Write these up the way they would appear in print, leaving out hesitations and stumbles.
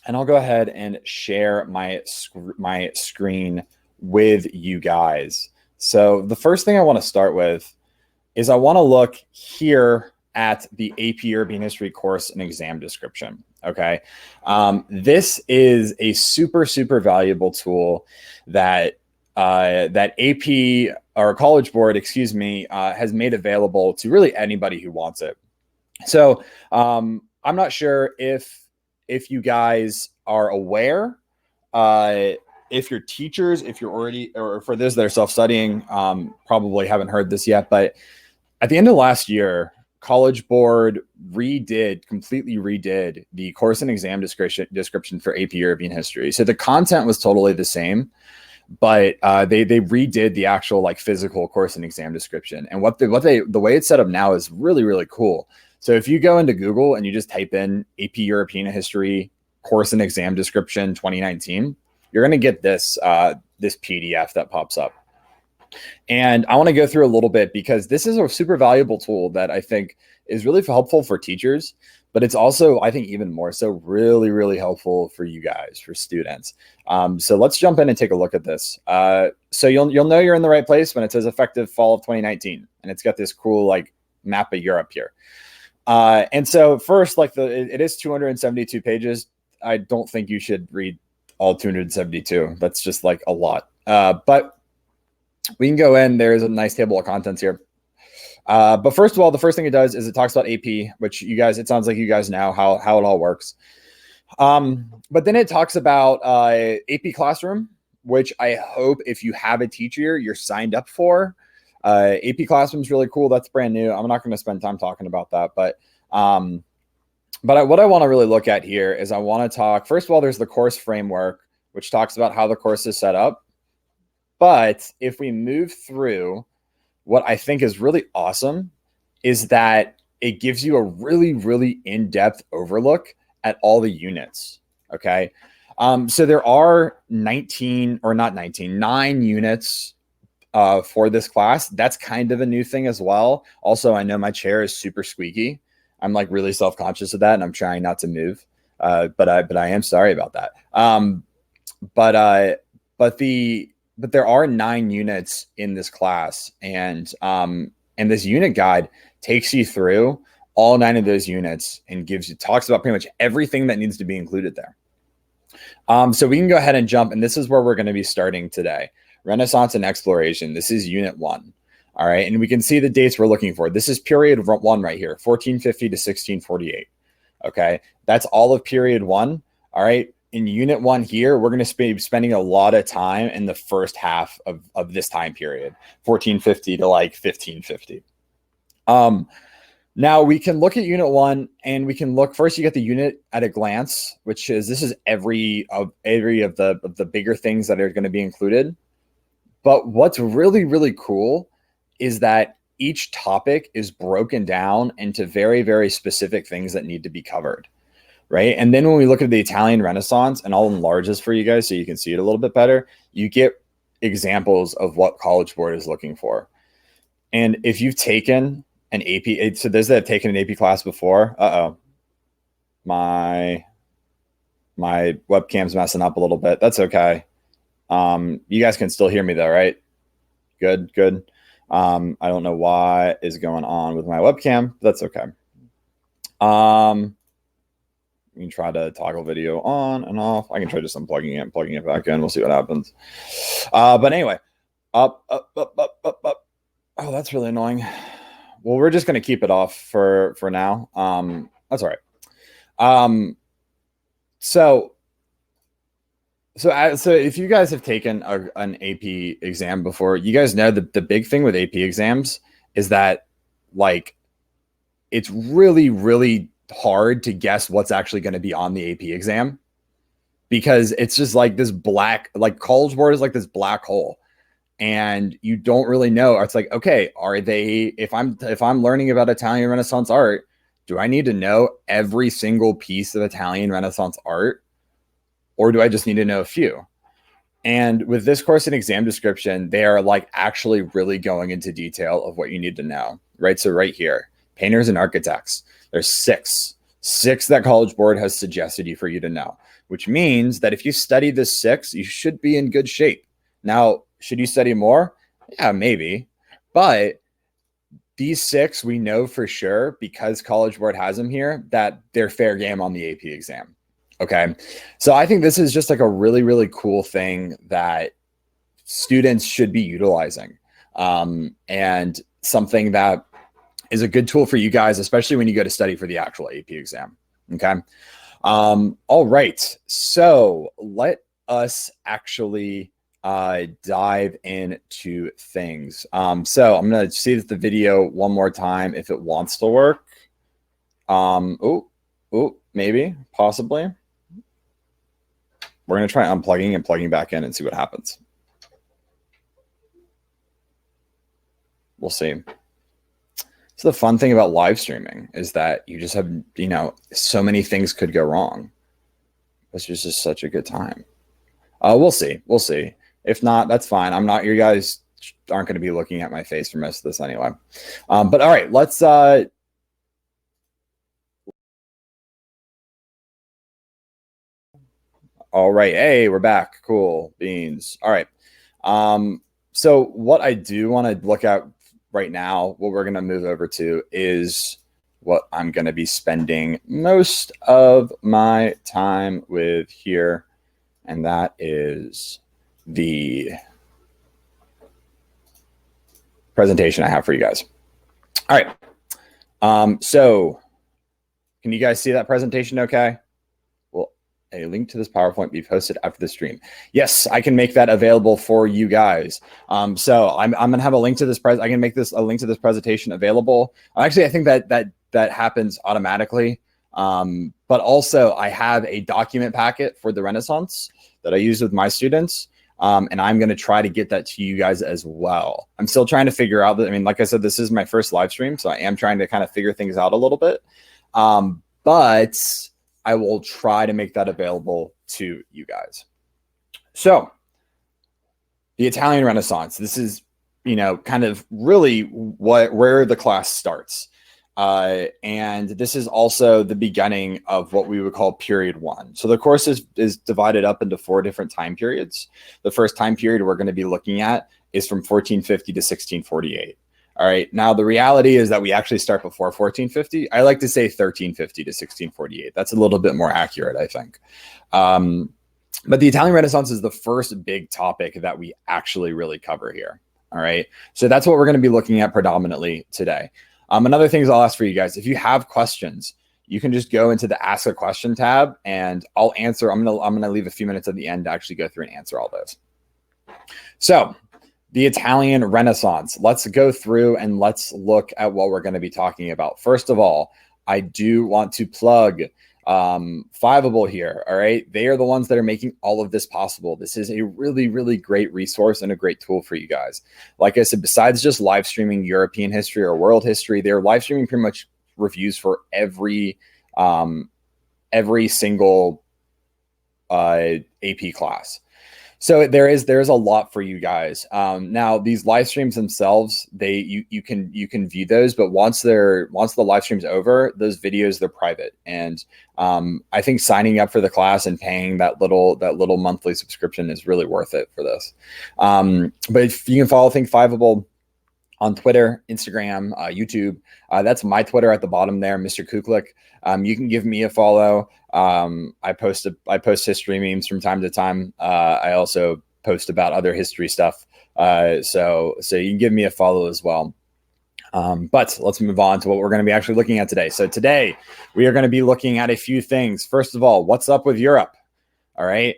and I'll go ahead and share my screen with you guys. So the first thing I want to start with is I want to look here at the AP European History course and exam description. Okay. This is a super valuable tool that that AP or College Board, excuse me, has made available to really anybody who wants it. So I'm not sure if you guys are aware, if you're teachers, if you're already, or for those that are self-studying, probably haven't heard this yet, but at the end of last year, College Board completely redid the course and exam description for AP European History. So the content was totally the same, but they redid the actual like physical course and exam description. And the way it's set up now is really cool. So if you go into Google and you just type in AP European History course and exam description 2019, you're going to get this this PDF that pops up. And I want to go through a little bit because this is a super valuable tool that I think is really helpful for teachers, but it's also, I think, even more so really helpful for you guys, for students. So let's jump in and take a look at this. So you'll know you're in the right place when it says effective fall of 2019, and it's got this cool like map of Europe here. And so first, like it is 272 pages. I don't think you should read all 272. That's just like a lot. But we can go in. There's a nice table of contents here. But first of all, the first thing it does is it talks about AP, which you guys, it sounds like you guys know how it all works. But then it talks about AP Classroom, which I hope if you have a teacher, you're signed up for. AP Classroom is really cool. That's brand new. I'm not going to spend time talking about that, but what I want to really look at here is I want to talk, first of all, there's the course framework, which talks about how the course is set up. But if we move through, what I think is really awesome is that it gives you a really in-depth overlook at all the units. Okay. So there are 9 units for this class. That's kind of a new thing as well. Also, I know my chair is super squeaky. I'm like really self-conscious of that, and I'm trying not to move. But I am sorry about that. But there are 9 units in this class, and this unit guide takes you through all 9 of those units and talks about pretty much everything that needs to be included there. So we can go ahead and jump, and this is where we're going to be starting today. Renaissance and Exploration. This is Unit 1. All right, and we can see the dates we're looking for. This is period 1 right here, 1450 to 1648. Okay, that's all of period 1. All right. In Unit 1 here, we're going to be spending a lot of time in the first half of this time period, 1450 to like 1550. Now we can look at Unit 1, and we can look first. You get the unit at a glance, which is this is every of the bigger things that are going to be included. But what's really cool is that each topic is broken down into very specific things that need to be covered. Right. And then when we look at the Italian Renaissance, and I'll enlarge this for you guys so you can see it a little bit better, you get examples of what College Board is looking for. And if you've taken an AP, so those that have taken an AP class before, my webcam's messing up a little bit. That's okay. You guys can still hear me though, right? Good. I don't know what is going on with my webcam, but that's okay. We can try to toggle video on and off. I can try just unplugging it and plugging it back in. We'll see what happens. But anyway, up. Oh, that's really annoying. Well, we're just going to keep it off for now. That's all right. So if you guys have taken an AP exam before, you guys know that the big thing with AP exams is that like it's really hard to guess what's actually going to be on the AP exam, because it's just like this black, like College Board is like this black hole, and you don't really know. It's like, okay, if I'm learning about Italian Renaissance art, do I need to know every single piece of Italian Renaissance art, or do I just need to know a few? And with this course and exam description, they are like actually really going into detail of what you need to know, right? So right here, painters and architects, there's 6. 6 that College Board has suggested for you to know, which means that if you study the 6, you should be in good shape. Now, should you study more? Yeah, maybe. But these 6, we know for sure, because College Board has them here, that they're fair game on the AP exam. Okay. So I think this is just like a really, really cool thing that students should be utilizing, and something that is a good tool for you guys, especially when you go to study for the actual AP exam. Okay. All right. So let us actually dive into things. So I'm going to see the video one more time if it wants to work. Maybe, possibly. We're going to try unplugging and plugging back in and see what happens. We'll see. So the fun thing about live streaming is that you just have, you know, so many things could go wrong. It's just such a good time. We'll see. We'll see. If not, that's fine. I'm not, you guys aren't going to be looking at my face for most of this anyway. But all right, let's, all right. Hey, we're back. Cool beans. All right. So what I do want to look at right now, what we're going to move over to is what I'm going to be spending most of my time with here. And that is the presentation I have for you guys. All right. So can you guys see that presentation okay? A link to this PowerPoint be posted after the stream. Yes, I can make that available for you guys. So I'm gonna have a link to this. I can make this a link to this presentation available. Actually, I think that happens automatically. But also, I have a document packet for the Renaissance that I use with my students, and I'm gonna try to get that to you guys as well. I'm still trying to figure out that. I mean, like I said, this is my first live stream, so I am trying to kind of figure things out a little bit. But I will try to make that available to you guys. So the Italian Renaissance, this is, you know, kind of really where the class starts. And this is also the beginning of what we would call period 1. So the course is divided up into 4 different time periods. The first time period we're going to be looking at is from 1450 to 1648. All right. Now, the reality is that we actually start before 1450. I like to say 1350 to 1648. That's a little bit more accurate, I think. But the Italian Renaissance is the first big topic that we actually really cover here. All right. So that's what we're going to be looking at predominantly today. Another thing is I'll ask for you guys, if you have questions, you can just go into the Ask a Question tab and I'll answer. I'm going to leave a few minutes at the end to actually go through and answer all those. So the Italian Renaissance. Let's go through and let's look at what we're going to be talking about. First of all, I do want to plug Fiveable here. All right. They are the ones that are making all of this possible. This is a really, really great resource and a great tool for you guys. Like I said, besides just live streaming European history or world history, they're live streaming pretty much reviews for every single AP class. So there is a lot for you guys. Now these live streams themselves, you can view those, but once the live stream's over, those videos, they're private. And I think signing up for the class and paying that little monthly subscription is really worth it for this. But if you can follow Think Fiveable on Twitter, Instagram, YouTube. That's my Twitter at the bottom there, Mr. Kuklik. You can give me a follow. I post history memes from time to time. I also post about other history stuff. So you can give me a follow as well. But let's move on to what we're going to be actually looking at today. So today we are going to be looking at a few things. First of all, what's up with Europe? All right.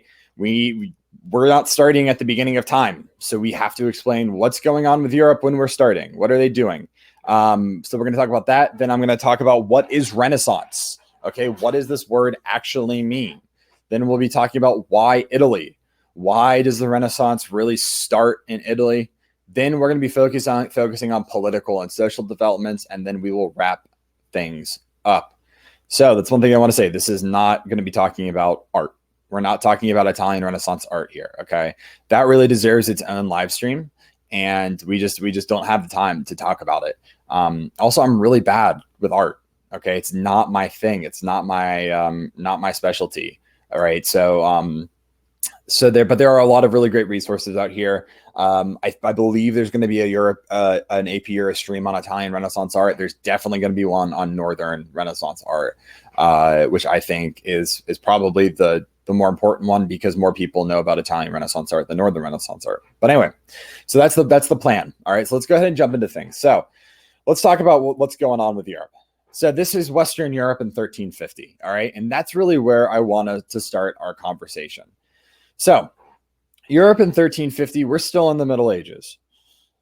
We're not starting at the beginning of time. So we have to explain what's going on with Europe when we're starting. What are they doing? So we're going to talk about that. Then I'm going to talk about what is Renaissance. Okay, what does this word actually mean? Then we'll be talking about why Italy. Why does the Renaissance really start in Italy? Then we're going to be focusing on political and social developments, and then we will wrap things up. So that's one thing I want to say. This is not going to be talking about art. We're not talking about Italian Renaissance art here, okay? That really deserves its own live stream, and we just don't have the time to talk about it. Also, I'm really bad with art, Okay, it's not my thing. It's not my specialty. All right, but there are a lot of really great resources out here. I believe there's going to be an AP Euro stream on Italian Renaissance art. There's definitely going to be one on Northern Renaissance art, which I think is probably the more important one, because more people know about Italian Renaissance art than Northern Renaissance art. But anyway, so that's the plan. All right, so let's go ahead and jump into things. So let's talk about what's going on with Europe. So this is Western Europe in 1350. All right, and that's really where I wanted to start our conversation. So Europe in 1350, we're still in the Middle Ages.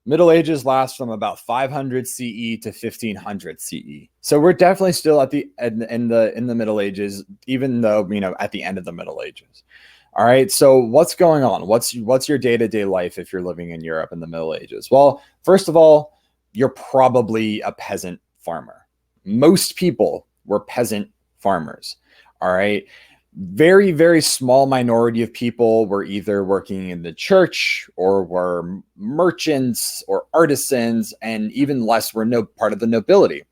Middle Ages last from about 500 CE to 1500 CE. So we're definitely still at in the Middle Ages, even though, at the end of the Middle Ages. All right. So what's going on? What's your day-to-day life if you're living in Europe in the Middle Ages? Well, first of all, you're probably a peasant farmer. Most people were peasant farmers. All right. Very, very small minority of people were either working in the church or were merchants or artisans, and even less were no part of the nobility.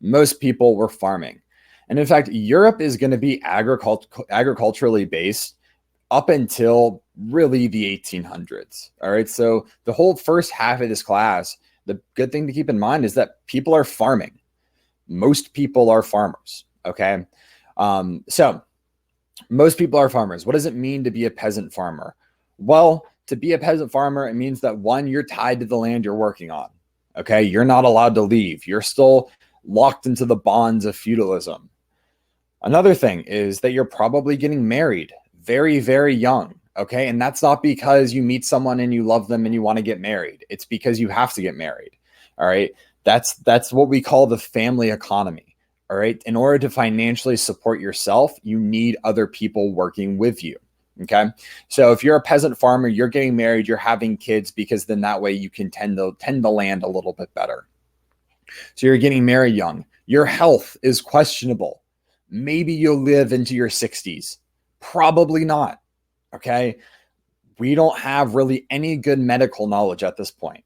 Most people were farming. And in fact, Europe is going to be agriculturally based up until really the 1800s. All right. So the whole first half of this class, the good thing to keep in mind is that people are farming. Most people are farmers. Okay. So most people are farmers. What does it mean to be a peasant farmer? Well, to be a peasant farmer, it means that, one, you're tied to the land you're working on. Okay. You're not allowed to leave. You're still locked into the bonds of feudalism. Another thing is that you're probably getting married very, very young. Okay. And that's not because you meet someone and you love them and you want to get married. It's because you have to get married. All right. That's what we call the family economy. All right. In order to financially support yourself, you need other people working with you. Okay. So if you're a peasant farmer, you're getting married, you're having kids, because then that way you can tend the land a little bit better. So you're getting married young. Your health is questionable. Maybe you'll live into your 60s. Probably not. Okay. We don't have really any good medical knowledge at this point.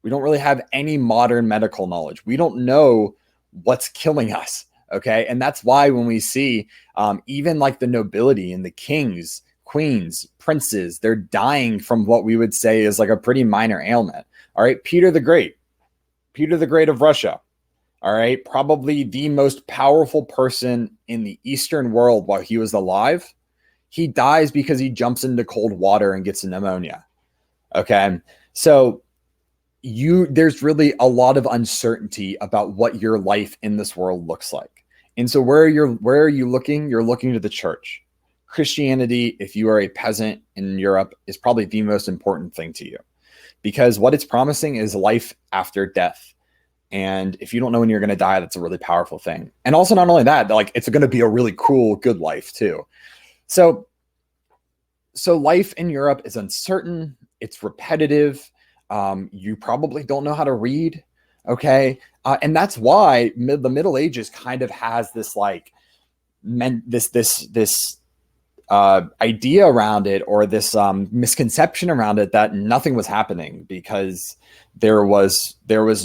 We don't really have any modern medical knowledge. We don't know what's killing us. Okay. And that's why when we see even like the nobility and the kings, queens, princes, they're dying from what we would say is like a pretty minor ailment. All right. Peter the Great of Russia. All right. Probably the most powerful person in the Eastern world while he was alive. He dies because he jumps into cold water and gets pneumonia. Okay. So there's really a lot of uncertainty about what your life in this world looks like. And so where are you looking? You're looking to the church. Christianity, if you are a peasant in Europe, is probably the most important thing to you, because what it's promising is life after death. And if you don't know when you're going to die, that's a really powerful thing. And also, not only that, like, it's going to be a really cool, good life too. So life in Europe is uncertain. It's repetitive. You probably don't know how to read. Okay. And that's why the Middle Ages kind of has this idea around it, or this misconception around it, that nothing was happening because there was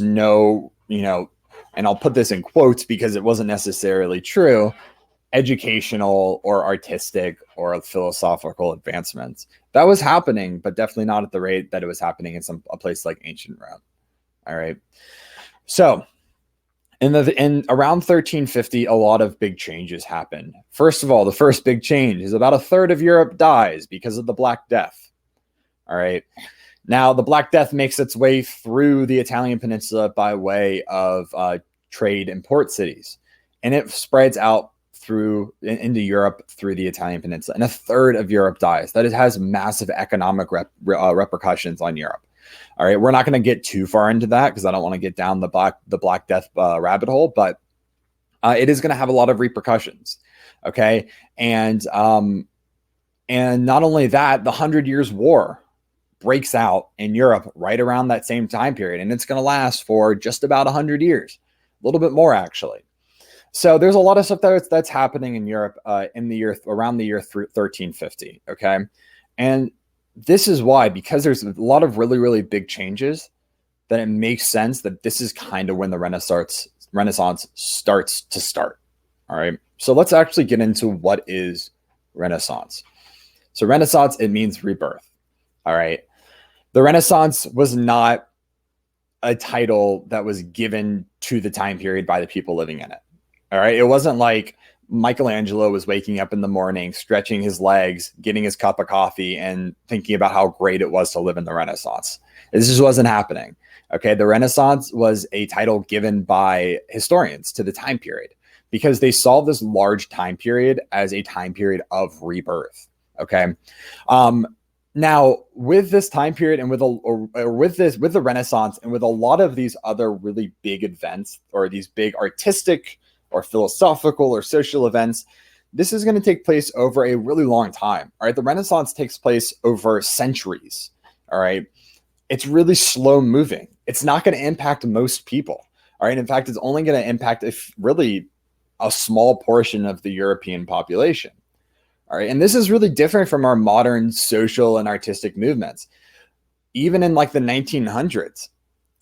no, and I'll put this in quotes because it wasn't necessarily true, educational or artistic or philosophical advancements. That was happening, but definitely not at the rate that it was happening in a place like ancient Rome. All right. So in around 1350, a lot of big changes happen. First of all, the first big change is about a third of Europe dies because of the Black Death. All right. Now, the Black Death makes its way through the Italian peninsula by way of trade and port cities, and it spreads out into Europe through the Italian peninsula, and a third of Europe dies. That it has massive economic repercussions on Europe. All right, we're not going to get too far into that because I don't want to get down the Black Death rabbit hole, but it is going to have a lot of repercussions. Okay, and not only that, the 100 Years' War breaks out in Europe right around that same time period, and it's going to last for just about 100 years, a little bit more actually. So there's a lot of stuff that's happening in Europe around the year 1350. Okay, and this is why, because there's a lot of really, really big changes, that it makes sense that this is kind of when the Renaissance Renaissance starts to start. All right. So let's actually get into what is Renaissance. So Renaissance, it means rebirth. All right. The Renaissance was not a title that was given to the time period by the people living in it. All right. It wasn't like Michelangelo was waking up in the morning, stretching his legs, getting his cup of coffee, and thinking about how great it was to live in the Renaissance. This just wasn't happening. Okay. The Renaissance was a title given by historians to the time period because they saw this large time period as a time period of rebirth. Okay. Now, with this time period and with the Renaissance and with a lot of these other really big events or these big artistic or philosophical or social events, this is going to take place over a really long time. All right. The Renaissance takes place over centuries. All right. It's really slow moving. It's not going to impact most people. All right. In fact, it's only going to impact really a small portion of the European population. All right. And this is really different from our modern social and artistic movements. Even in like the 1900s,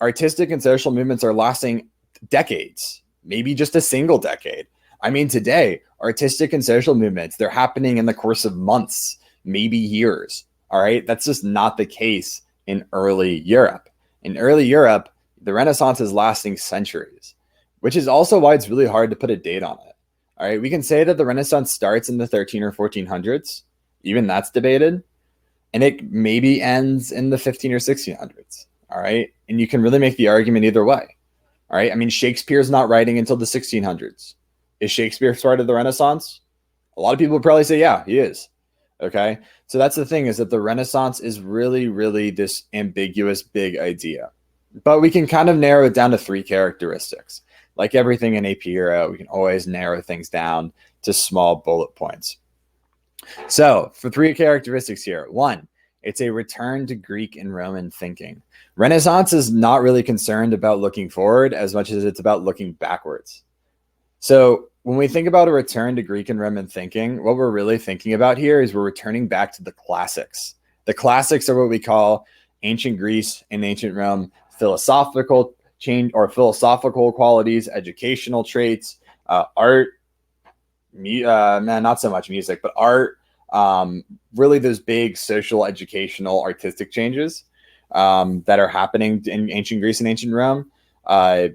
artistic and social movements are lasting decades, maybe just a single decade. I mean, today, artistic and social movements, they're happening in the course of months, maybe years. All right. That's just not the case in early Europe. In early Europe, the Renaissance is lasting centuries, which is also why it's really hard to put a date on it. All right, we can say that the Renaissance starts in the 13 or 1400s. Even that's debated. And it maybe ends in the 15 or 1600s. All right, and you can really make the argument either way. All right, I mean, Shakespeare's not writing until the 1600s. Is Shakespeare started the Renaissance? A lot of people would probably say, yeah, he is. Okay, so that's the thing, is that the Renaissance is really, really this ambiguous big idea. But we can kind of narrow it down to three characteristics. Like everything in AP Euro, we can always narrow things down to small bullet points. So for three characteristics here. One, it's a return to Greek and Roman thinking. Renaissance is not really concerned about looking forward as much as it's about looking backwards. So when we think about a return to Greek and Roman thinking, what we're really thinking about here is we're returning back to the classics. The classics are what we call ancient Greece and ancient Rome, philosophical change or philosophical qualities, educational traits, art, not so much music, but art, really those big social, educational, artistic changes that are happening in ancient Greece and ancient Rome. The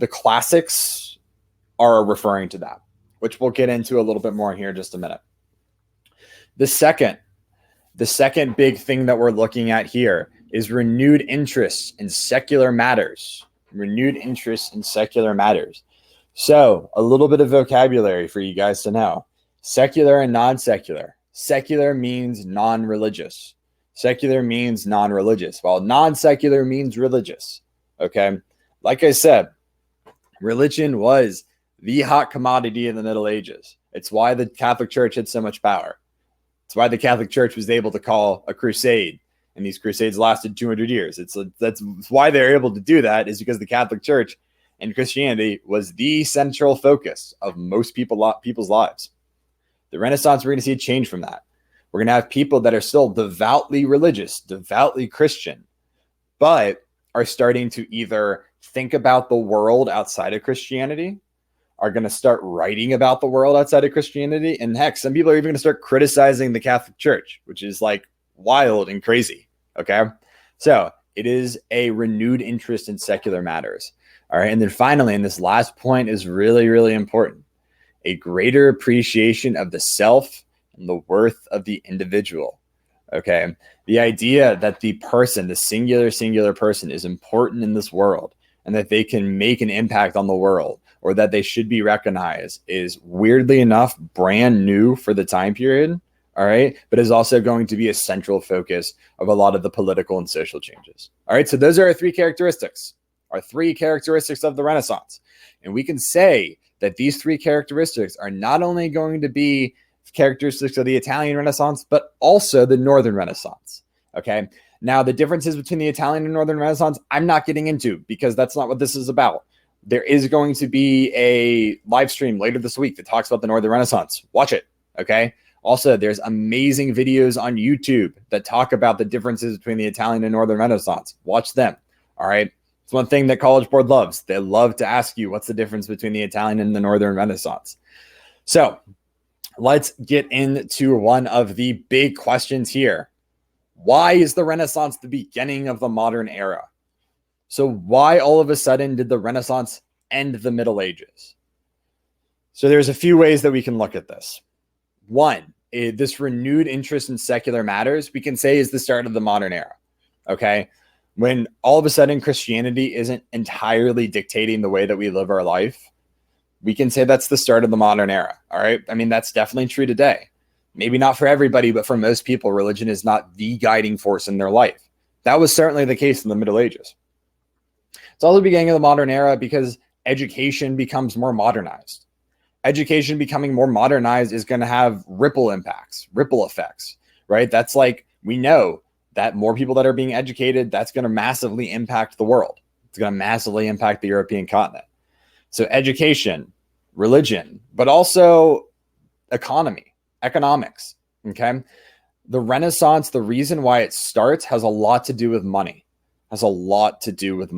classics are referring to that, which we'll get into a little bit more here in just a minute. The second big thing that we're looking at here is renewed interest in secular matters. Renewed interest in secular matters. So a little bit of vocabulary for you guys to know. Secular and non-secular. Secular means non-religious. Secular means non-religious, while non-secular means religious. Okay. Like I said, religion was the hot commodity in the Middle Ages. It's why the Catholic Church had so much power. It's why the Catholic Church was able to call a crusade. And these crusades lasted 200 years. That's why they're able to do that, is because the Catholic Church and Christianity was the central focus of most people's lives. The Renaissance, we're going to see a change from that. We're going to have people that are still devoutly religious, devoutly Christian, but are starting to either think about the world outside of Christianity, are going to start writing about the world outside of Christianity, and heck, some people are even going to start criticizing the Catholic Church, which is like wild and crazy. Okay. So it is a renewed interest in secular matters. All right. And then finally, and this last point is really, really important, a greater appreciation of the self and the worth of the individual. Okay. The idea that the person, the singular person, is important in this world and that they can make an impact on the world, or that they should be recognized, is weirdly enough brand new for the time period. All right. But is also going to be a central focus of a lot of the political and social changes. All right. So those are our three characteristics of the Renaissance. And we can say that these three characteristics are not only going to be characteristics of the Italian Renaissance, but also the Northern Renaissance. Okay. Now, the differences between the Italian and Northern Renaissance, I'm not getting into, because that's not what this is about. There is going to be a live stream later this week that talks about the Northern Renaissance. Watch it. Okay. Also, there's amazing videos on YouTube that talk about the differences between the Italian and Northern Renaissance. Watch them. All right. It's one thing that College Board loves. They love to ask you what's the difference between the Italian and the Northern Renaissance. So let's get into one of the big questions here. Why is the Renaissance the beginning of the modern era? So why all of a sudden did the Renaissance end the Middle Ages? So there's a few ways that we can look at this. One, this renewed interest in secular matters, we can say is the start of the modern era. Okay. When all of a sudden Christianity isn't entirely dictating the way that we live our life, we can say that's the start of the modern era. All right. I mean, that's definitely true today. Maybe not for everybody, but for most people, religion is not the guiding force in their life. That was certainly the case in the Middle Ages. It's also the beginning of the modern era because education becomes more modernized. Education becoming more modernized is going to have ripple impacts, ripple effects, right? That's like, we know that more people that are being educated, that's going to massively impact the world. It's going to massively impact the European continent. So education, religion, but also economics, okay? The Renaissance, the reason why it starts has a lot to do with money. It has a lot to do with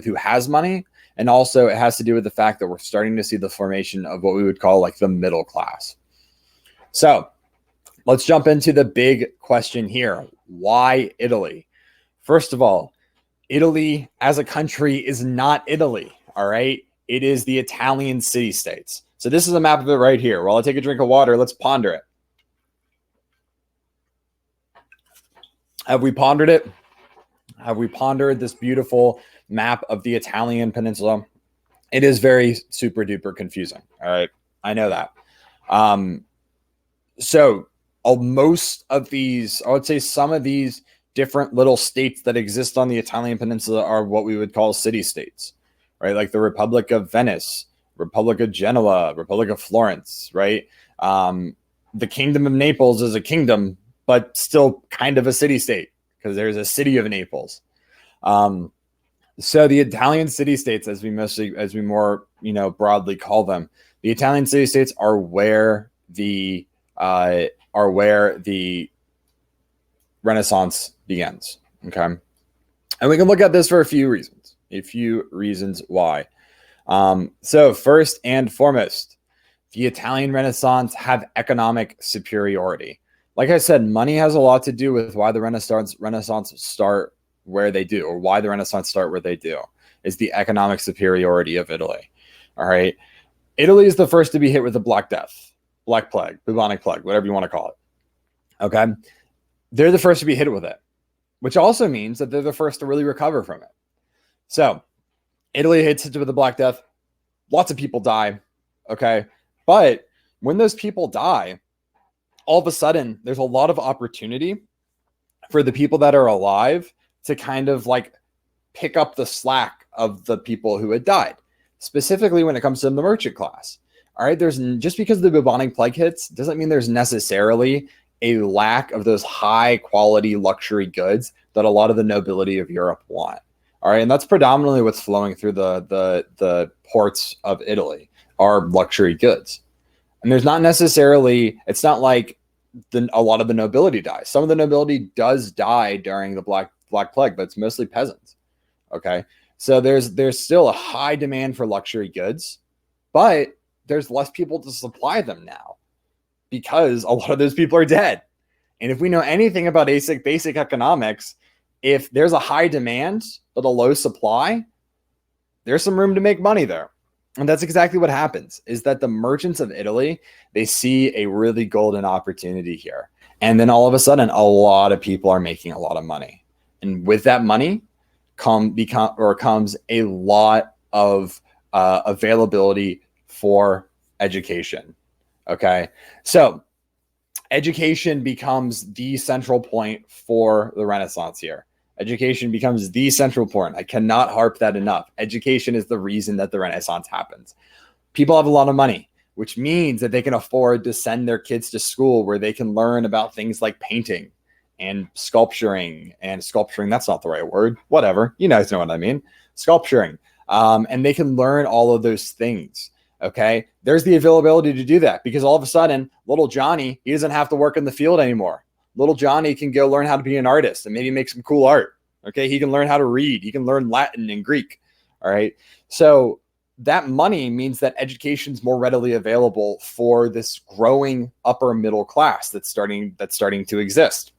who has money. And also it has to do with the fact that we're starting to see the formation of what we would call like the middle class. So let's jump into the big question here. Why Italy? First of all, Italy as a country is not Italy, all right? It is the Italian city-states. So this is a map of it right here. While I take a drink of water, let's ponder it. Have we pondered it? Have we pondered this beautiful map of the Italian peninsula? It is very super duper confusing, all right? I know that. So most of these, I would say some of these different little states that exist on the Italian peninsula are what we would call city-states, right? Like the Republic of Venice, Republic of Genoa, Republic of Florence, right? The Kingdom of Naples is a kingdom, but still kind of a city-state because there's a city of Naples. So the Italian city-states, as we more, broadly call them, the Italian city-states are where the Renaissance begins. Okay. And we can look at this for a few reasons why. So first and foremost, the Italian Renaissance have economic superiority. Like I said, money has a lot to do with why the Renaissance start where they do, or why the Renaissance start where they do, is the economic superiority of Italy. All right. Italy is the first to be hit with the Black Death, Black Plague, bubonic plague, whatever you want to call it. Okay. They're the first to be hit with it, which also means that they're the first to really recover from it. So Italy hits it with the Black Death. Lots of people die. Okay. But when those people die, all of a sudden there's a lot of opportunity for the people that are alive to kind of like pick up the slack of the people who had died, specifically when it comes to the merchant class. All right. Just because the bubonic plague hits doesn't mean there's necessarily a lack of those high quality luxury goods that a lot of the nobility of Europe want. All right. And that's predominantly what's flowing through the ports of Italy are luxury goods. And there's not necessarily, it's not like a lot of the nobility dies. Some of the nobility does die during the Black Plague, but it's mostly peasants. Okay. So there's still a high demand for luxury goods, but there's less people to supply them now because a lot of those people are dead. And if we know anything about basic economics, if there's a high demand but a low supply, there's some room to make money there. And that's exactly what happens, is that the merchants of Italy, they see a really golden opportunity here. And then all of a sudden, a lot of people are making a lot of money. And with that money comes a lot of availability for education. Okay. So education becomes the central point for the Renaissance here. Education becomes the central point. I cannot harp that enough. Education is the reason that the Renaissance happens. People have a lot of money, which means that they can afford to send their kids to school where they can learn about things like painting and sculpturing. That's not the right word. Whatever. You guys know what I mean. Sculpturing. And they can learn all of those things. Okay. There's the availability to do that because all of a sudden, little Johnny, he doesn't have to work in the field anymore. Little Johnny can go learn how to be an artist and maybe make some cool art. Okay, he can learn how to read. He can learn Latin and Greek. All right. So that money means that education is more readily available for this growing upper middle class that's starting to exist.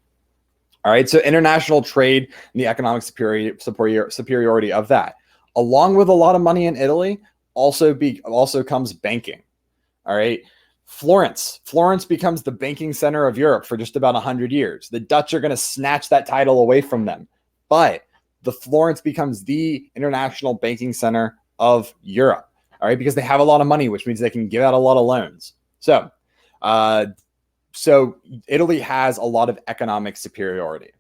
All right. So international trade and the economic superiority of that, along with a lot of money in Italy, also comes banking. All right. Florence becomes the banking center of Europe for just about 100 years. The Dutch are going to snatch that title away from them. But the Florence becomes the international banking center of Europe, all right, because they have a lot of money, which means they can give out a lot of loans. So Italy has a lot of economic superiority.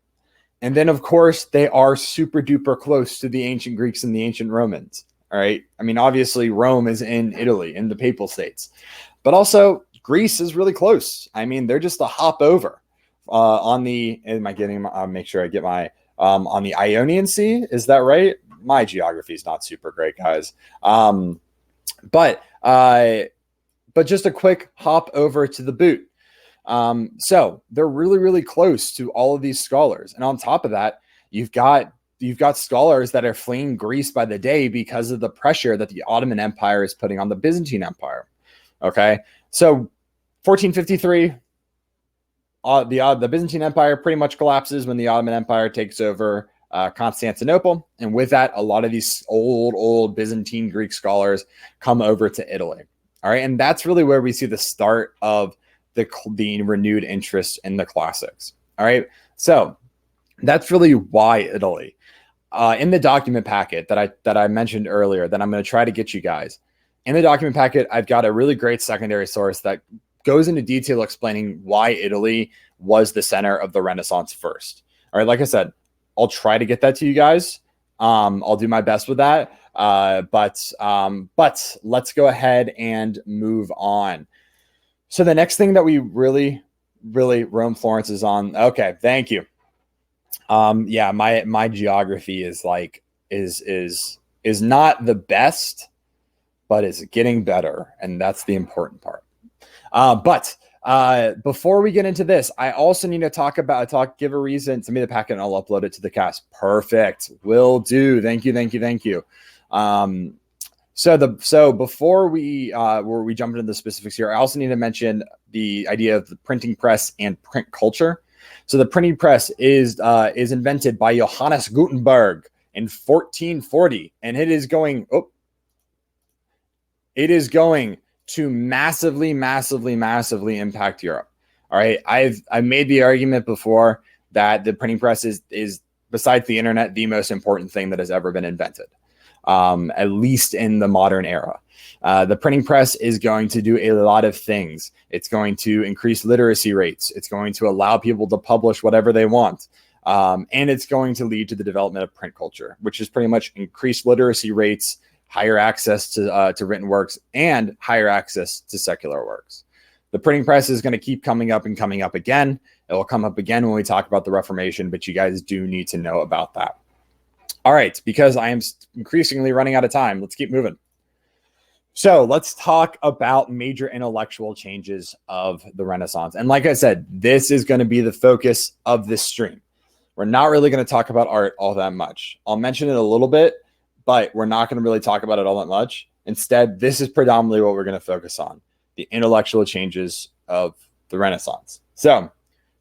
And then, of course, they are super duper close to the ancient Greeks and the ancient Romans, all right? I mean, obviously, Rome is in Italy, in the Papal States. But also, Greece is really close. I mean, they're just a hop over on the, make sure I get my, on the Ionian Sea. Is that right? My geography is not super great, guys. But just a quick hop over to the boot. So they're really, really close to all of these scholars. And on top of that, you've got scholars that are fleeing Greece by the day because of the pressure that the Ottoman Empire is putting on the Byzantine Empire. Okay. So 1453, the Byzantine Empire pretty much collapses when the Ottoman Empire takes over Constantinople. And with that, a lot of these old Byzantine Greek scholars come over to Italy. All right. And that's really where we see the start of the renewed interest in the classics. All right. So that's really why Italy. In the document packet that I mentioned earlier, that I'm going to try to get you guys. In the document packet, I've got a really great secondary source that goes into detail explaining why Italy was the center of the Renaissance first. All right, like I said, I'll try to get that to you guys. I'll do my best with that. But let's go ahead and move on. So the next thing that we really Rome, Florence is on. Okay, thank you. Yeah, my geography is not the best, but is getting better, and that's the important part. But before we get into this, I also need to give a reason. Send me the packet and I'll upload it to the cast. Perfect. Will do. Thank you. So before we jump into the specifics here, I also need to mention the idea of the printing press and print culture. So the printing press is invented by Johannes Gutenberg in 1440, and it is going to massively impact Europe. All right. I've made the argument before that the printing press is besides the internet, the most important thing that has ever been invented, at least in the modern era. The printing press is going to do a lot of things. It's going to increase literacy rates. It's going to allow people to publish whatever they want. And it's going to lead to the development of print culture, which is pretty much increased literacy rates, higher access to written works, and higher access to secular works. The printing press is going to keep coming up again. It will come up again when we talk about the Reformation, but you guys do need to know about that. All right, because I am increasingly running out of time, let's keep moving. So let's talk about major intellectual changes of the Renaissance. And like I said, this is going to be the focus of this stream. We're not really going to talk about art all that much. I'll mention it a little bit, but we're not going to really talk about it all that much. Instead, this is predominantly what we're going to focus on, the intellectual changes of the Renaissance. So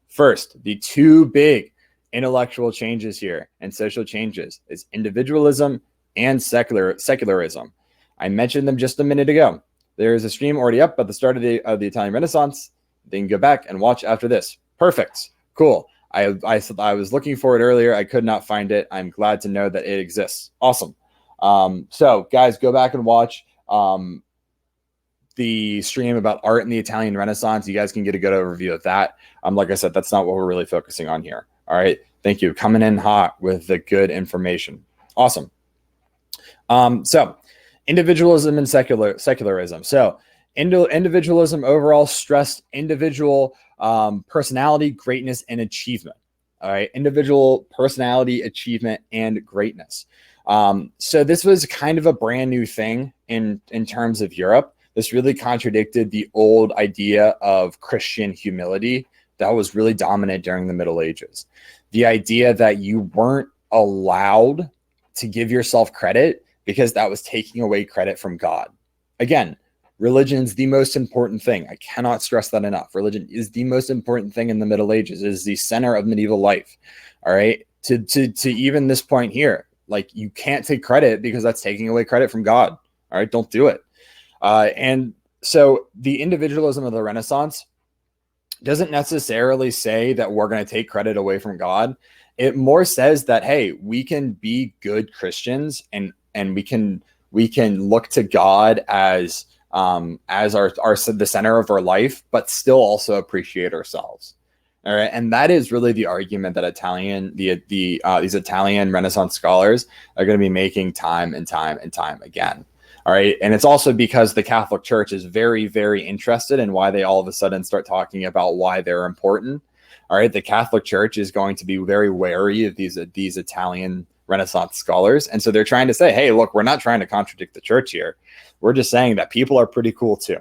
first, the two big intellectual changes here and social changes is individualism and secularism. I mentioned them just a minute ago. There is a stream already up at the start of the Italian Renaissance. They can go back and watch after this. Perfect. Cool. I was looking for it earlier. I could not find it. I'm glad to know that it exists. Awesome. So guys, go back and watch the stream about art in the Italian Renaissance. You guys can get a good overview of that. Like I said, that's not what we're really focusing on here. All right. Thank you. Coming in hot with the good information. Awesome. So individualism and secularism. So individualism overall stressed individual personality, greatness, and achievement. All right. Individual personality, achievement, and greatness. So this was kind of a brand new thing in terms of Europe. This really contradicted the old idea of Christian humility that was really dominant during the Middle Ages. The idea that you weren't allowed to give yourself credit because that was taking away credit from God. Again, religion's the most important thing. I cannot stress that enough. Religion is the most important thing in the Middle Ages. It is the center of medieval life. All right. To even this point here, like, you can't take credit because that's taking away credit from God. All right. Don't do it. And so the individualism of the Renaissance doesn't necessarily say that we're going to take credit away from God. It more says that, hey, we can be good Christians and we can look to God as our the center of our life, but still also appreciate ourselves. All right, and that is really the argument that these Italian Renaissance scholars are going to be making time and time and time again. All right, and it's also because the Catholic Church is very, very interested in why they all of a sudden start talking about why they're important. All right, the Catholic Church is going to be very wary of these Italian Renaissance scholars, and so they're trying to say, hey, look, we're not trying to contradict the church here. We're just saying that people are pretty cool too.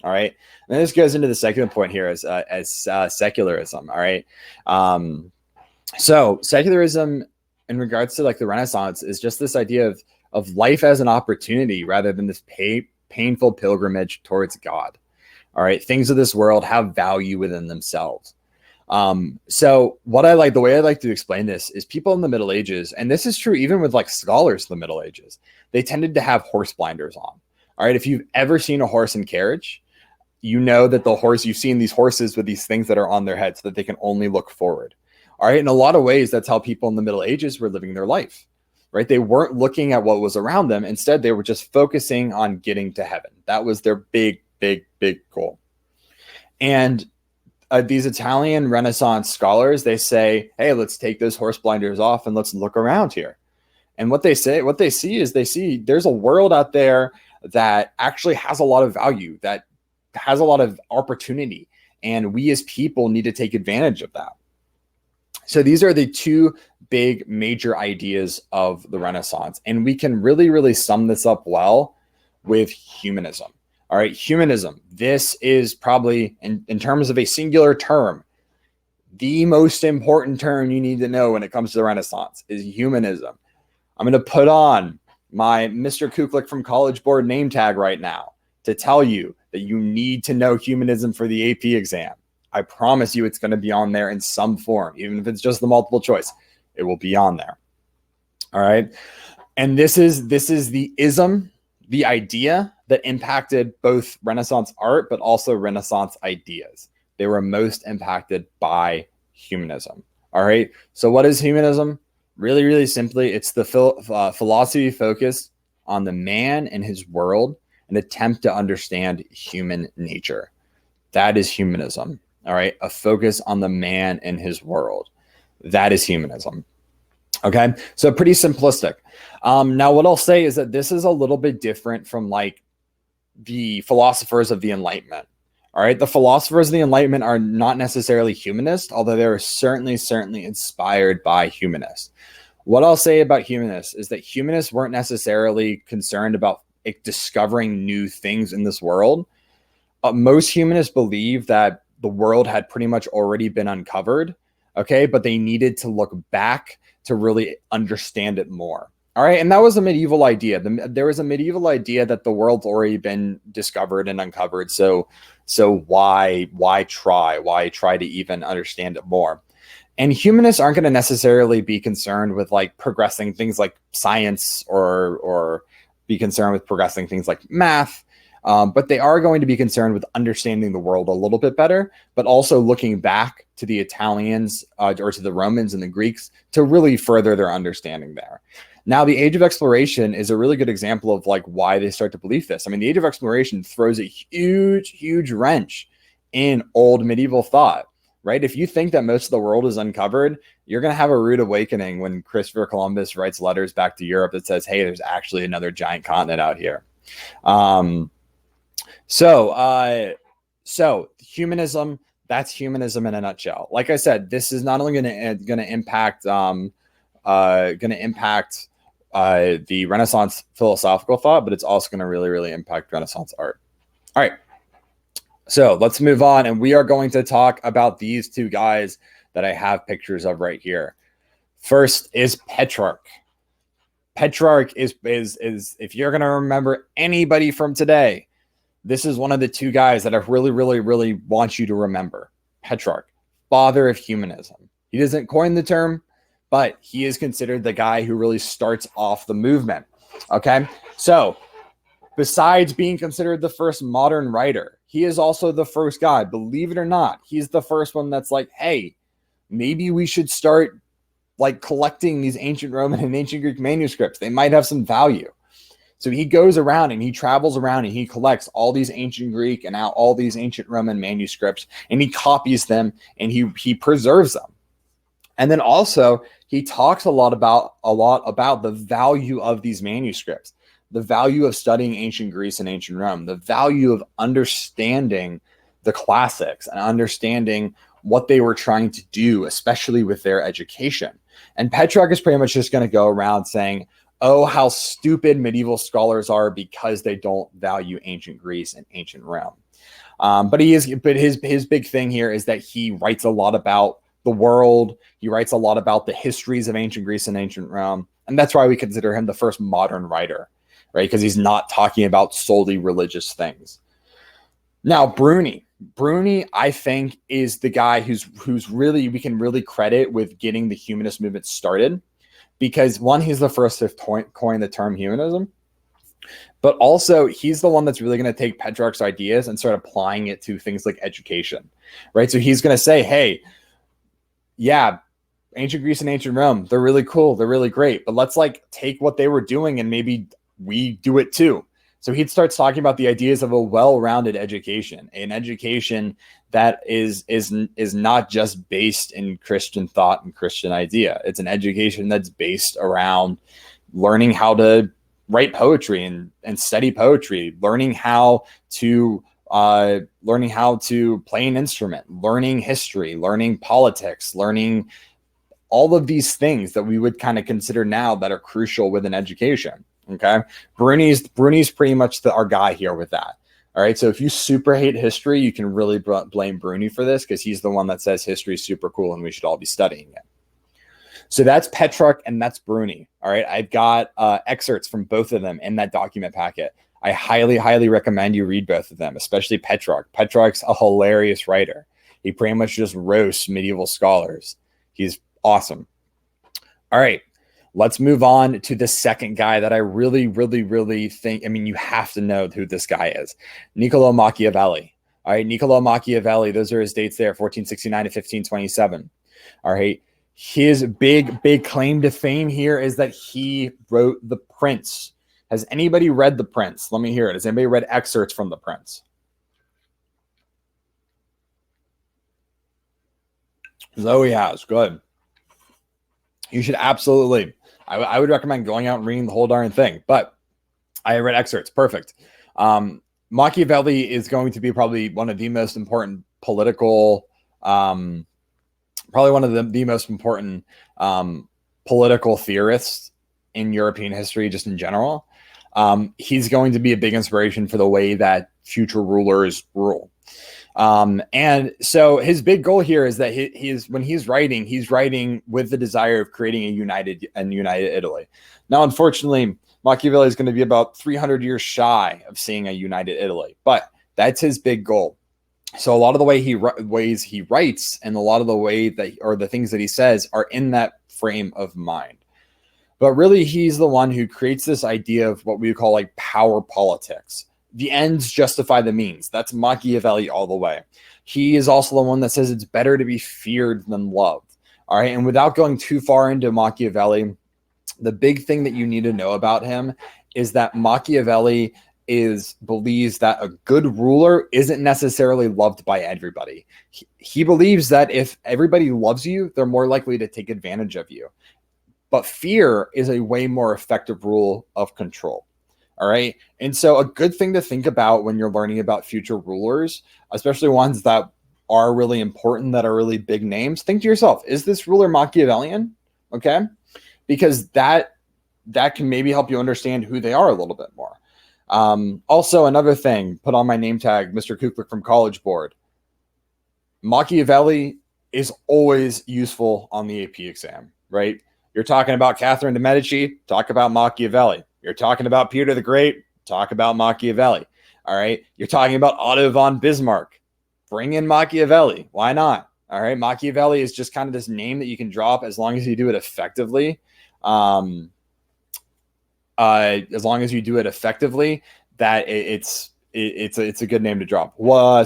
All right, and this goes into the second point here as secularism. All right, so secularism in regards to like the Renaissance is just this idea of life as an opportunity rather than this painful pilgrimage towards God. All right, things of this world have value within themselves. So the way I like to explain this is people in the Middle Ages, and this is true even with like scholars in the Middle Ages, they tended to have horse blinders on. All right, if you've ever seen a horse and carriage, you know that you've seen these horses with these things that are on their head so that they can only look forward. All right, in a lot of ways, that's how people in the Middle Ages were living their life. Right? They weren't looking at what was around them. Instead, they were just focusing on getting to heaven. That was their big, big, big goal. And these Italian Renaissance scholars, they say, hey, let's take those horse blinders off and let's look around here. And what they see there's a world out there that actually has a lot of value, that has a lot of opportunity. And we as people need to take advantage of that. So these are the two big major ideas of the Renaissance. And we can really, really sum this up well with humanism. All right, humanism. This is probably, in terms of a singular term, the most important term you need to know when it comes to the Renaissance is humanism. I'm going to put on my Mr. Kuklik from College Board name tag right now to tell you that you need to know humanism for the AP exam. I promise you it's going to be on there in some form, even if it's just the multiple choice. It will be on there. All right. And this is the ism, the idea that impacted both Renaissance art, but also Renaissance ideas. They were most impacted by humanism. All right. So what is humanism? Really, really simply, it's the philosophy focused on the man and his world, an attempt to understand human nature. That is humanism. All right. A focus on the man and his world. That is humanism. Okay. So pretty simplistic. Now, what I'll say is that this is a little bit different from like the philosophers of the Enlightenment. All right. The philosophers of the Enlightenment are not necessarily humanist, although they're certainly inspired by humanists. What I'll say about humanists is that humanists weren't necessarily concerned about discovering new things in this world. Most humanists believe that the world had pretty much already been uncovered. Okay. But they needed to look back to really understand it more. All right. And that was a medieval idea. There was a medieval idea that the world's already been discovered and uncovered. So why try to even understand it more? And humanists aren't going to necessarily be concerned with like progressing things like science or be concerned with progressing things like math. But they are going to be concerned with understanding the world a little bit better, but also looking back to the Italians or to the Romans and the Greeks to really further their understanding there. Now, the Age of Exploration is a really good example of like why they start to believe this. I mean, the Age of Exploration throws a huge wrench in old medieval thought, right? If you think that most of the world is uncovered, you're going to have a rude awakening when Christopher Columbus writes letters back to Europe that says, hey, there's actually another giant continent out here. So humanism, that's humanism in a nutshell. Like I said, this is not only going to impact the Renaissance philosophical thought, but it's also going to really impact Renaissance art. All right. So let's move on. And we are going to talk about these two guys that I have pictures of right here. First is Petrarch. Petrarch is if you're going to remember anybody from today, this is one of the two guys that I really want you to remember. Petrarch, father of humanism. He doesn't coin the term, but he is considered the guy who really starts off the movement. Okay, so besides being considered the first modern writer, he is also the first guy, believe it or not. He's the first one that's like, hey, maybe we should start like collecting these ancient Roman and ancient Greek manuscripts. They might have some value. So he goes around and he travels around and he collects all these ancient Greek and all these ancient Roman manuscripts, and he copies them and he preserves them. And then also he talks a lot about the value of these manuscripts, the value of studying ancient Greece and ancient Rome, the value of understanding the classics and understanding what they were trying to do, especially with their education. And Petrarch is pretty much just going to go around saying, oh, how stupid medieval scholars are because they don't value ancient Greece and ancient Rome. But his big thing here is that he writes a lot about the world. He writes a lot about the histories of ancient Greece and ancient Rome. And that's why we consider him the first modern writer, right? Because he's not talking about solely religious things. Now, Bruni, I think, is the guy who's really, we can really credit with getting the humanist movement started, because one, he's the first to coin the term humanism, but also he's the one that's really going to take Petrarch's ideas and start applying it to things like education, right? So he's going to say, hey, yeah, ancient Greece and ancient Rome, they're really cool, they're really great, but let's like take what they were doing and maybe we do it too. So he starts talking about the ideas of a well-rounded education, an education that is not just based in Christian thought and Christian idea. It's an education that's based around learning how to write poetry and study poetry, learning how to play an instrument, learning history, learning politics, learning all of these things that we would kind of consider now that are crucial within education. Okay, Bruni's pretty much our guy here with that. All right, so if you super hate history, you can really blame Bruni for this, because he's the one that says history is super cool and we should all be studying it. So that's Petrarch and that's Bruni. All right, I've got excerpts from both of them in that document packet. I highly recommend you read both of them, especially Petrarch. Petrarch's a hilarious writer. He pretty much just roasts medieval scholars. He's awesome. All right. Let's move on to the second guy that I really think, I mean, you have to know who this guy is. Niccolo Machiavelli. All right, Niccolo Machiavelli, those are his dates there, 1469 to 1527. All right, his big claim to fame here is that he wrote The Prince. Has anybody read The Prince? Let me hear it. Has anybody read excerpts from The Prince? Zoe has. Good. You should absolutely. I would recommend going out and reading the whole darn thing, but I read excerpts. Perfect. Machiavelli is going to be probably one of the most important political, probably one of the most important political theorists in European history, just in general. He's going to be a big inspiration for the way that future rulers rule. And so his big goal here is that when he's writing with the desire of creating a united Italy. Now, unfortunately, Machiavelli is going to be about 300 years shy of seeing a united Italy, but that's his big goal. So a lot of the ways he writes and a lot of the way that, or the things that he says, are in that frame of mind. But really, he's the one who creates this idea of what we would call like power politics. The ends justify the means. That's Machiavelli all the way. He is also the one that says it's better to be feared than loved. All right. And without going too far into Machiavelli, the big thing that you need to know about him is that Machiavelli believes that a good ruler isn't necessarily loved by everybody. He believes that if everybody loves you, they're more likely to take advantage of you. But fear is a way more effective rule of control. All right. And so a good thing to think about when you're learning about future rulers, especially ones that are really important, that are really big names, think to yourself, is this ruler Machiavellian? Okay. Because that can maybe help you understand who they are a little bit more. Also, another thing, put on my name tag, Mr. Kuklik from College Board. Machiavelli is always useful on the AP exam, right? You're talking about Catherine de Medici, talk about Machiavelli. You're talking about Peter the Great, talk about Machiavelli. All right. You're talking about Otto von Bismarck. Bring in Machiavelli. Why not? All right. Machiavelli is just kind of this name that you can drop as long as you do it effectively. As long as you do it effectively, that it's a good name to drop.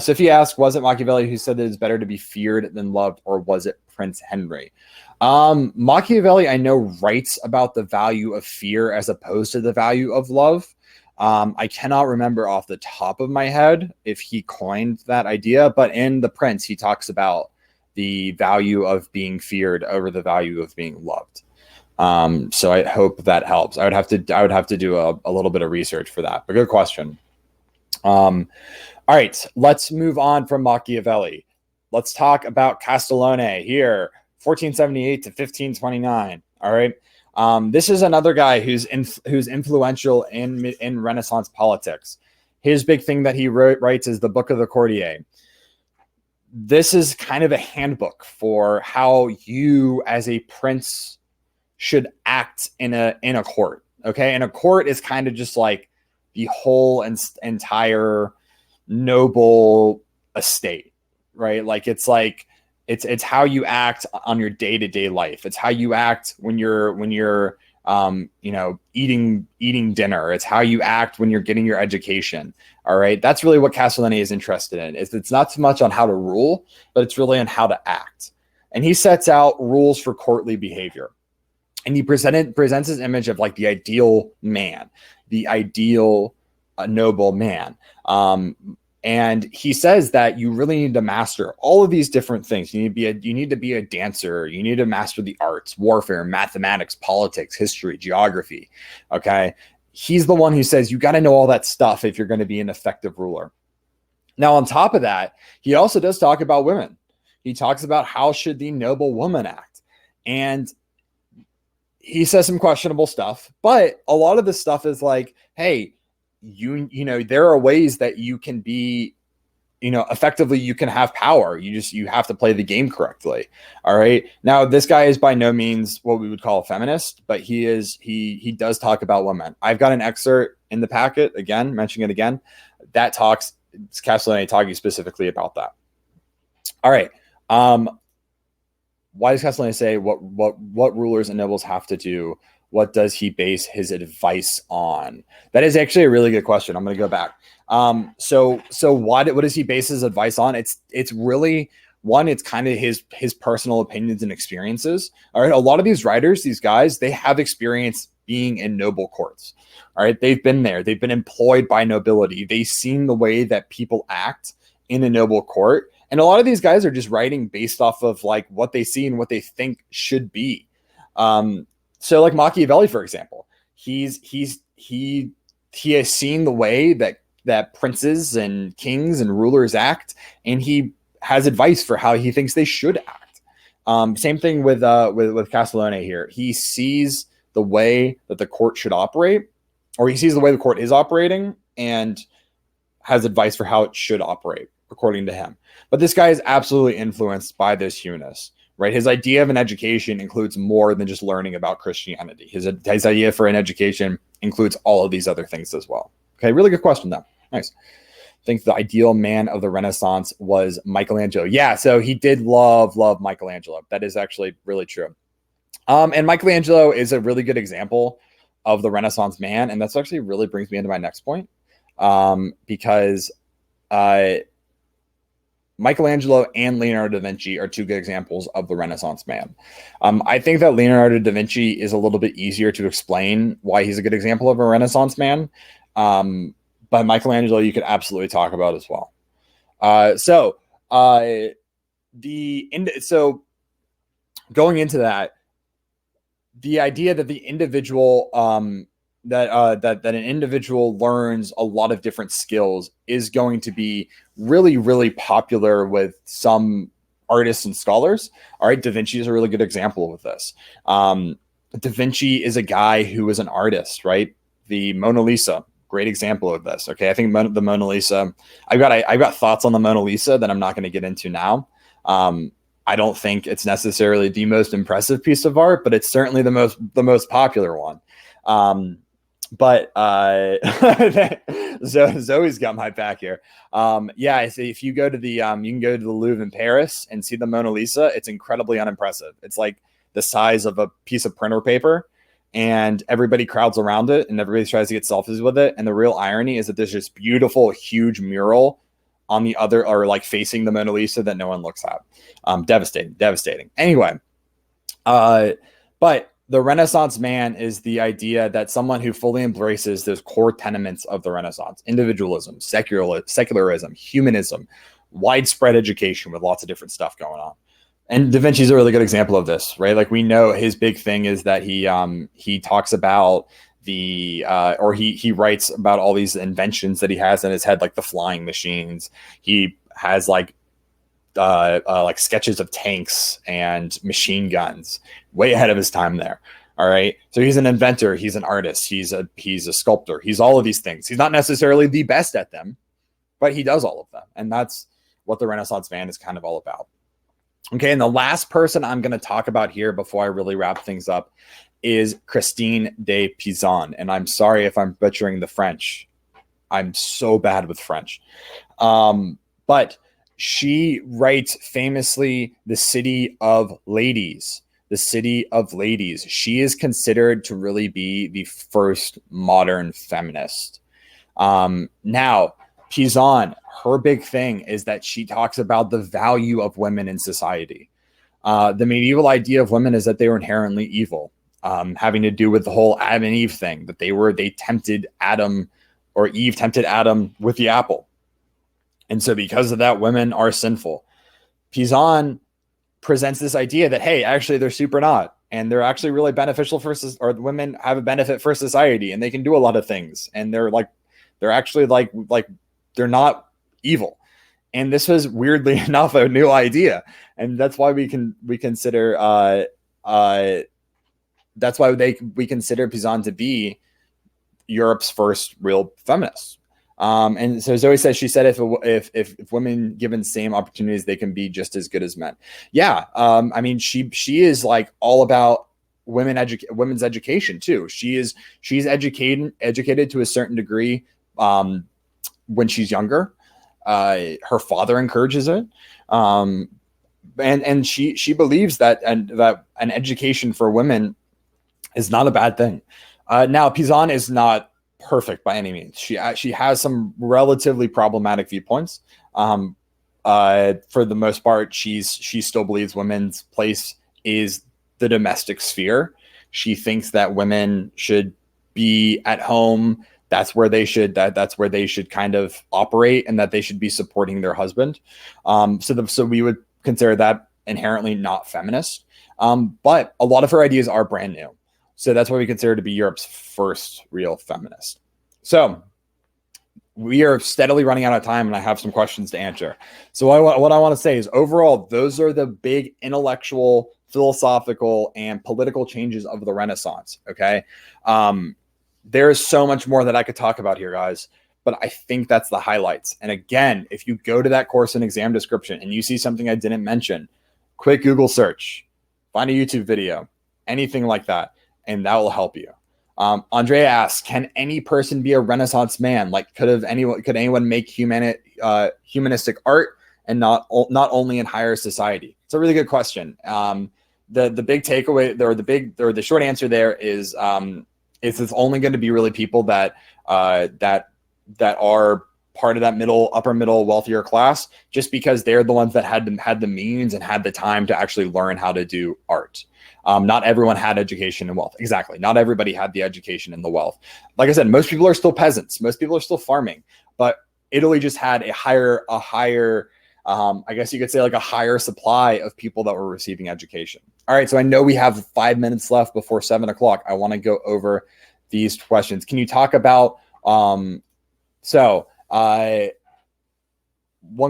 Sophie asked, was it Machiavelli who said that it's better to be feared than loved, or was it Prince Henry? Machiavelli, I know, writes about the value of fear as opposed to the value of love. I cannot remember off the top of my head if he coined that idea, but in The Prince, he talks about the value of being feared over the value of being loved. So I hope that helps. I would have to do a little bit of research for that, but good question. All right, let's move on from Machiavelli. Let's talk about Castiglione here, 1478 to 1529. All right. This is another guy who's influential in Renaissance politics. His big thing that he writes is the Book of the Courtier. This is kind of a handbook for how you as a prince should act in a court. Okay. And a court is kind of just like the whole entire noble estate, right? It's how you act on your day-to-day life. It's how you act when you're eating dinner. It's how you act when you're getting your education. All right. That's really what Castiglione is interested in. It's not so much on how to rule, but it's really on how to act. And he sets out rules for courtly behavior. And he presents his image of like the ideal man, the ideal noble man. And he says that you really need to master all of these different things. You need to be a dancer. You need to master the arts, warfare, mathematics, politics, history, geography. Okay. He's the one who says you got to know all that stuff if you're going to be an effective ruler. Now, on top of that, he also does talk about women. He talks about how should the noble woman act. And he says some questionable stuff, but a lot of this stuff is like, hey, you know, there are ways that you can be, effectively, you can have power. You have to play the game correctly. All right. Now, this guy is by no means what we would call a feminist, but he does talk about women. I've got an excerpt in the packet, again, mentioning it again, that talks, it's Castiglione talking specifically about that. All right. Why does Castiglione say what rulers and nobles have to do? What does he base his advice on? That is actually a really good question. I'm going to go back. So what does he base his advice on? It's really one. It's kind of his personal opinions and experiences. All right. A lot of these writers, these guys, they have experience being in noble courts. All right. They've been there. They've been employed by nobility. They've seen the way that people act in a noble court. And a lot of these guys are just writing based off of like what they see and what they think should be. So like Machiavelli, for example, he has seen the way that princes and kings and rulers act, and he has advice for how he thinks they should act. Same thing with Castiglione here. He sees the way that the court should operate, or he sees the way the court is operating, and has advice for how it should operate according to him. But this guy is absolutely influenced by those humanists. Right, his idea of an education includes more than just learning about Christianity. His idea for an education includes all of these other things as well. Okay, really good question though. Nice. I think the ideal man of the Renaissance was Michelangelo. Yeah, so he did love Michelangelo. That is actually really true. And Michelangelo is a really good example of the Renaissance man, and that's actually really brings me into my next point, because Michelangelo and Leonardo da Vinci are two good examples of the Renaissance man. I think that Leonardo da Vinci is a little bit easier to explain why he's a good example of a Renaissance man. But Michelangelo, you could absolutely talk about as well. So going into that, the idea that the individual that an individual learns a lot of different skills is going to be really, really popular with some artists and scholars. All right, Da Vinci is a really good example of this. Da Vinci is a guy who was an artist, right? The Mona Lisa, great example of this. Okay, I think the Mona Lisa, I've got thoughts on the Mona Lisa that I'm not going to get into now. I don't think it's necessarily the most impressive piece of art, but it's certainly the most popular one. But Zoe's got my back here. Yeah, so if you go to the you can go to the Louvre in Paris and see the Mona Lisa. It's incredibly unimpressive. It's like the size of a piece of printer paper, and everybody crowds around it, and everybody tries to get selfies with it. And the real irony is that there's this beautiful, huge mural on the other, or like facing the Mona Lisa, that no one looks at. Devastating. Anyway, but the Renaissance man is the idea that someone who fully embraces those core tenements of the Renaissance: individualism, secularism, humanism, widespread education with lots of different stuff going on. And Da Vinci's a really good example of this, right? Like, we know his big thing is that he talks about or he writes about all these inventions that he has in his head, like the flying machines. He has like sketches of tanks and machine guns, way ahead of his time there. All right. So he's an inventor. He's an artist. He's a sculptor. He's all of these things. He's not necessarily the best at them, but he does all of them. And that's what the Renaissance man is kind of all about. Okay. And the last person I'm going to talk about here before I really wrap things up is Christine de Pizan. And I'm sorry if I'm butchering the French. I'm so bad with French. But she writes famously The City of Ladies. The City of Ladies. She is considered to really be the first modern feminist. Now, Pizan, her big thing is that she talks about the value of women in society. The medieval idea of women is that they were inherently evil, having to do with the whole Adam and Eve thing, that they tempted Adam, or Eve tempted Adam with the apple. And so because of that, women are sinful. Pizan presents this idea that, hey, actually they're super not. And they're actually really beneficial or women have a benefit for society, and they can do a lot of things. And they're actually they're not evil. And this was, weirdly enough, a new idea. And that's why we consider Pizan to be Europe's first real feminist. And so Zoe says, she said, if women given same opportunities, they can be just as good as men. Yeah. I mean, she is like all about women's education too. She's educated to a certain degree, when she's younger. Her father encourages it. And she believes that an education for women is not a bad thing. Now, Pizan is not perfect by any means. She has some relatively problematic viewpoints. For the most part, she still believes women's place is the domestic sphere. She thinks that women should be at home. That's where they should kind of operate, and that they should be supporting their husband. So we would consider that inherently not feminist. But a lot of her ideas are brand new. So that's why we consider her to be Europe's first real feminist. So we are steadily running out of time, and I have some questions to answer. So what I want to say is, overall, those are the big intellectual, philosophical, and political changes of the Renaissance. Okay. There's so much more that I could talk about here, guys, but I think that's the highlights. And again, if you go to that course and exam description and you see something I didn't mention, quick Google search, find a YouTube video, anything like that, and that will help you. Andrea asks, can any person be a Renaissance man? Like, could anyone make humanistic art, and not only in higher society? It's a really good question. The big takeaway, or the short answer there is it's only going to be really people that are part of that upper middle, wealthier class, just because they're the ones that had the means and had the time to actually learn how to do art. Not everyone had education and wealth. Exactly. Not everybody had the education and the wealth. Like I said, most people are still peasants. Most people are still farming, but Italy just had a higher, I guess you could say, like a higher supply of people that were receiving education. All right. So I know we have 5 minutes left before 7 o'clock. I want to go over these questions. Can you talk about, one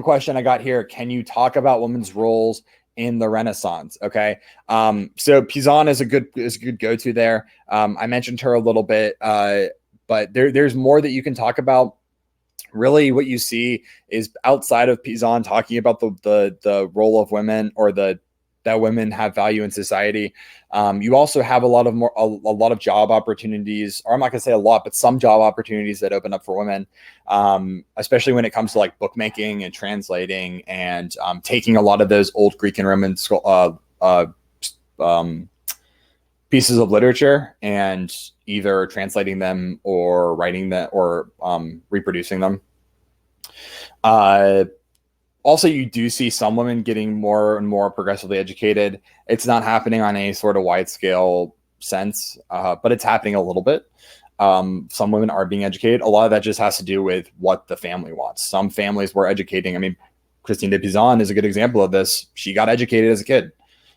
question I got here, can you talk about women's roles in the Renaissance? Okay. So Pizan is a good go-to there. I mentioned her a little bit, but there's more that you can talk about. Really, what you see is, outside of Pizan talking about the role of women, or the that women have value in society. You also have a lot of job opportunities, or I'm not going to say a lot, but some job opportunities that open up for women, especially when it comes to like bookmaking and translating and taking a lot of those old Greek and Roman pieces of literature and either translating them or writing them or reproducing them. Also, you do see some women getting more and more progressively educated. It's not happening on any sort of wide scale sense, but it's happening a little bit. Some women are being educated. A lot of that just has to do with what the family wants. Some families were educating. I mean, Christine de Pizan is a good example of this. She got educated as a kid.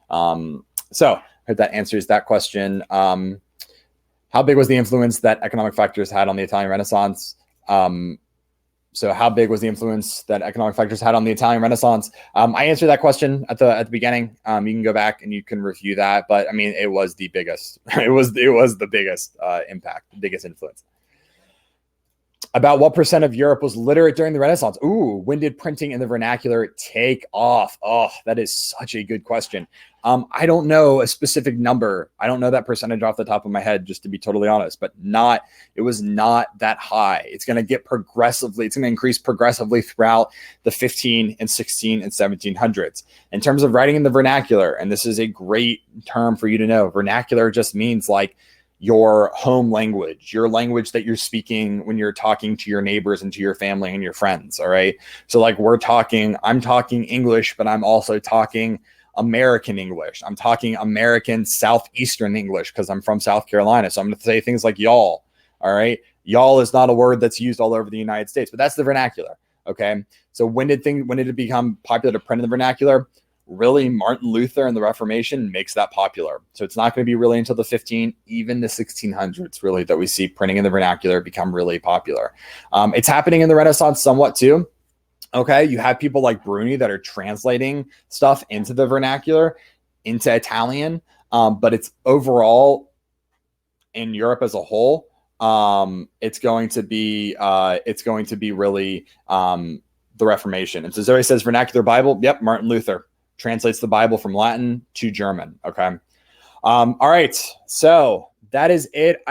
So I hope that answers that question. How big was the influence that economic factors had on the Italian Renaissance? So how big was the influence that economic factors had on the Italian Renaissance? I answered that question at the beginning. You can go back and you can review that, but I mean, it was the biggest. It was the biggest impact, the biggest influence. About what percent of Europe was literate during the Renaissance? Ooh, when did printing in the vernacular take off? Oh, that is such a good question. I don't know a specific number. I don't know that percentage off the top of my head, just to be totally honest, but it was not that high. It's going to get progressively, it's going to increase progressively throughout the 15 and 16 and 1700s. In terms of writing in the vernacular, and this is a great term for you to know, vernacular just means like your home language, your language that you're speaking when you're talking to your neighbors and to your family and your friends. All right. So like I'm talking English, but I'm also talking American English. I'm talking American Southeastern English because I'm from South Carolina. So I'm going to say things like y'all. All right. Y'all is not a word that's used all over the United States, but that's the vernacular. Okay. So when did it become popular to print in the vernacular? Really, Martin Luther and the Reformation makes that popular. So it's not going to be really until the even the 1600s, really, that we see printing in the vernacular become really popular. It's happening in the Renaissance somewhat too. Okay, you have people like Bruni that are translating stuff into the vernacular, into Italian, but it's overall in Europe as a whole. It's going to be really the Reformation. And so Zoe says vernacular Bible. Yep, Martin Luther translates the Bible from Latin to German. Okay. All right. So that is it.